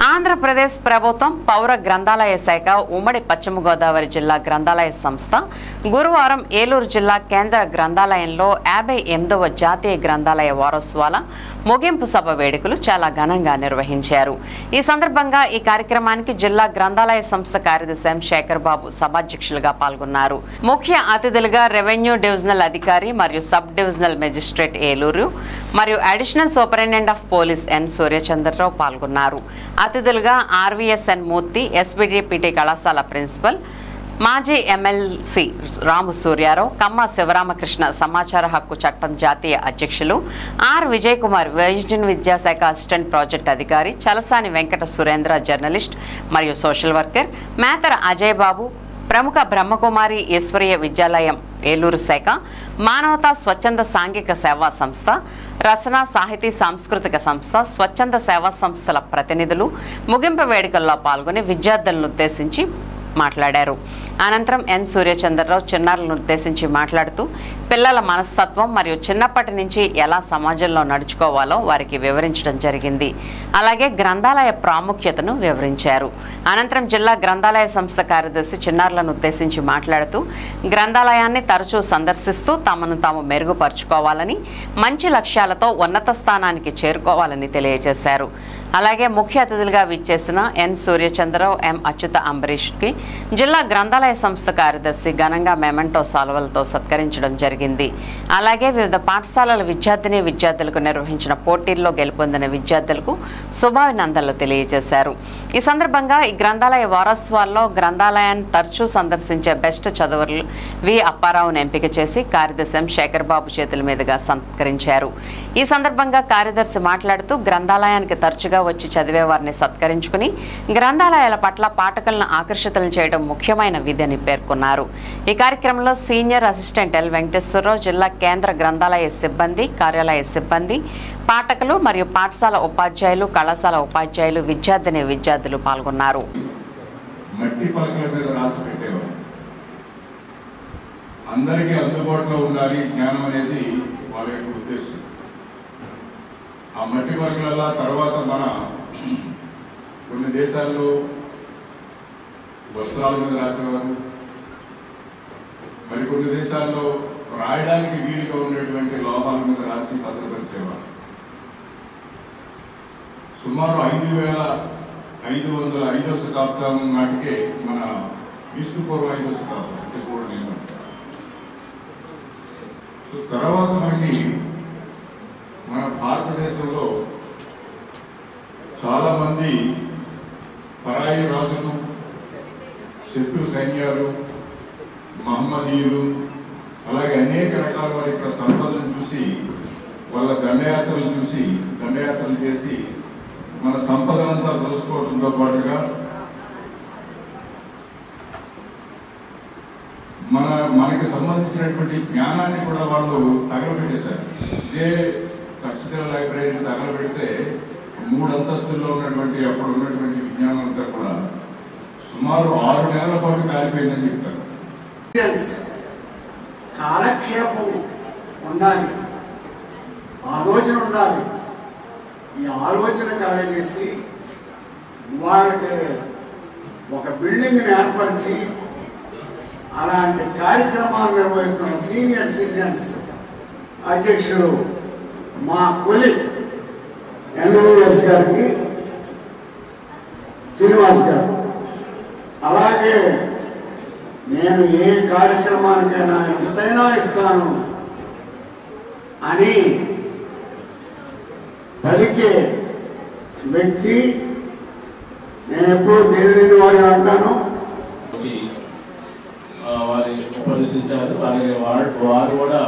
ఆంధ్రప్రదేశ్ ప్రభుత్వం పౌర గ్రంథాలయ శాఖ ఉమ్మడి పశ్చిమ గోదావరి జిల్లా గ్రంథాలయ సంస్థ గురువారం ఏలూరు జిల్లా కేంద్ర గ్రంథాలయంలో 58వ జాతీయ గ్రంథాలయ వారోత్సవాల ముగింపు సభ వేడుకలు చాలా ఘనంగా నిర్వహించారు. ఈ సందర్భంగా ఈ కార్యక్రమానికి జిల్లా గ్రంథాలయ సంస్థ కార్యదర్శి ఎం శేఖర్ బాబు సభాధ్యక్షులుగా పాల్గొన్నారు. ముఖ్య అతిథులుగా రెవెన్యూ డివిజనల్ అధికారి మరియు సబ్ డివిజనల్ మెజిస్ట్రేట్ ఏలూరు మరియు అడిషనల్ సూపరింటెండెంట్ ఆఫ్ పోలీస్ ఎన్ సూర్యచంద్రరావు పాల్గొన్నారు. అతిథులుగా ఆర్వీఎస్ఎన్ మూర్తి, ఎస్బిడిపిటి కళాశాల ప్రిన్సిపల్, మాజీ ఎమ్మెల్సీ రాము సూర్యారావు, కమ్మ శివరామకృష్ణ సమాచార హక్కు చట్టం జాతీయ అధ్యక్షులు ఆర్ విజయ్ కుమార్, విజన్ విద్యాశాఖ అసిస్టెంట్ ప్రాజెక్ట్ అధికారి, చలసాని వెంకట సురేంద్ర జర్నలిస్ట్ మరియు సోషల్ వర్కర్, మేతర అజయ్ బాబు, ప్రముఖ బ్రహ్మకుమారి ఈశ్వరీయ విద్యాలయం ఏలూరు శాఖ, మానవతా స్వచ్ఛంద సాంఘిక సేవా సంస్థ, రసన సాహితీ సాంస్కృతిక సంస్థ, స్వచ్ఛంద సేవా సంస్థల ప్రతినిధులు ముగింపు వేడుకల్లో పాల్గొని విద్యార్థులను ఉద్దేశించి మాట్లాడారు. అనంతరం ఎన్ సూర్యచంద్రరావు చిన్నారులను ఉద్దేశించి మాట్లాడుతూ పిల్లల మనస్తత్వం మరియు చిన్నప్పటి నుంచి ఎలా సమాజంలో నడుచుకోవాలో వారికి వివరించడం జరిగింది. అలాగే గ్రంథాలయ ప్రాముఖ్యతను వివరించారు. అనంతరం జిల్లా గ్రంథాలయ సంస్థ కార్యదర్శి చిన్నారులను ఉద్దేశించి మాట్లాడుతూ గ్రంథాలయాన్ని తరచూ సందర్శిస్తూ తమను తాము మెరుగుపరుచుకోవాలని, మంచి లక్ష్యాలతో ఉన్నత స్థానానికి చేరుకోవాలని తెలియజేశారు. అలాగే ముఖ్య అతిథులుగా విచ్చేసిన ఎన్ సూర్యచంద్రరావు, ఎం అచ్యుత అంబరీష్కి జిల్లా గ్రంథాలయ సంస్థ కార్యదర్శి ఘనంగా మెమెంటో సాల్వలతో సత్కరించడం జరిగింది. అలాగే వివిధ పాఠశాలల విద్యార్థులకు నిర్వహించిన పోటీల్లో గెలుపొందిన విద్యార్థులకు శుభాభినందనలు తెలియజేశారు. ఈ సందర్భంగా ఈ గ్రంథాలయ వారోత్సవాల్లో గ్రంథాలయాన్ని తరచూ సందర్శించే బెస్ట్ చదువులు వి అప్పారావును ఎంపిక చేసి కార్యదర్శి ఎం శేఖర్ బాబు చేతుల మీదుగా సత్కరించారు. ఈ సందర్భంగా కార్యదర్శి మాట్లాడుతూ గ్రంథాలయానికి తరచుగా వచ్చి చదివే వారిని సత్కరించుకుని గ్రంథాలయాల పట్ల పాఠకులను ఆకర్షితులను చేయడం ముఖ్యమైన విధి పేర్కొన్నారు. ఈ కార్యక్రమంలో సీనియర్ అసిస్టెంట్ ఎల్ వెంకటేశ్వరరావు, జిల్లా కేంద్ర గ్రంథాలయ సిబ్బంది, కార్యాలయ సిబ్బంది, పాఠకులు మరియు పాఠశాల ఉపాధ్యాయులు, కళాశాల ఉపాధ్యాయులు, విద్యార్థులు పాల్గొన్నారు. అందరికీ అందుబాటులో ఉండాలి జ్ఞానం అనేది వాళ్ళ యొక్క ఉద్దేశం. ఆ మట్టి పలకల తర్వాత మన కొన్ని దేశాల్లో వస్త్రాల మీద రాసేవారు, మరికొన్ని దేశాల్లో రాయడానికి వీలుగా ఉండేటువంటి లోహాల మీద రాసి భద్రపరిచేవారు. సుమారు 5500 శతాబ్దం నాటికే మన క్రీస్తు పూర్వ 5వ శతాబ్దం కూడా నేను తర్వాత మనకి మన భారతదేశంలో చాలా మంది పరాయి రాజులు, శత్రు సైన్యాలు, మహమ్మదీయులు, అలాగే అనేక రకాల వారి యొక్క సంపదను చూసి వాళ్ళ దండయాత్రలు చేసి మన సంపదనంతా దోసుకోవడంతో పాటుగా మనకి సంబంధించినటువంటి జ్ఞానాన్ని కూడా వాళ్ళు తగలబెట్టేశారు. ఇదే తక్షశిల లైబ్రరీని తగలబెడితే 3 అంతస్తుల్లో ఉన్నటువంటి అప్పుడు ఉన్నటువంటి విజ్ఞానం అంతా కూడా సుమారు 6 నెలల పాటు కాలిపోయిందని చెప్తారు. కాలక్షేపం ఉండాలి, ఆలోచన ఉండాలి. ఈ ఆలోచన కలగజేసి వాళ్ళకి ఒక బిల్డింగ్ని ఏర్పరిచి అలాంటి కార్యక్రమాలు నిర్వహిస్తున్న సీనియర్ సిటిజన్స్ అధ్యక్షుడు మా కొలి ఎన్ఓఎస్ గారికి, శ్రీనివాస్ గారు, అలాగే నేను ఏ కార్యక్రమానికైనా ఎంతైనా ఇస్తాను అని పలికే వ్యక్తి. నేను ఎప్పుడూ దేవుని వారి అంటాను. వారి ఉపదేశించారు. అలాగే వారు కూడా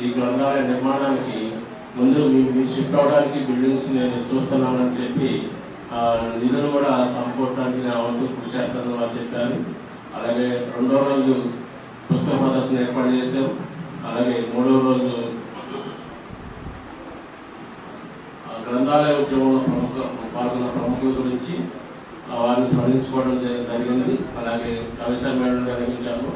ఈ గ్రంథాలయ నిర్మాణానికి ముందు మీరు షిఫ్ట్ అవడానికి బిల్డింగ్స్ నేను చూస్తున్నానని చెప్పి నిధులు కూడా సమకూర్చడానికి నా వంతు కృషి చేస్తానని వారు చెప్పారు. అలాగే 2వ రోజు పుస్తక ప్రదర్శన ఏర్పాటు చేశాం. అలాగే 3వ రోజు గ్రంథాలయ ఉద్యమంలో పాల్గొన్న ప్రముఖుల గురించి వారిని స్మరించుకోవడం జరిగింది. అలాగే కవిసమ్మేళనం నిర్వహించాము.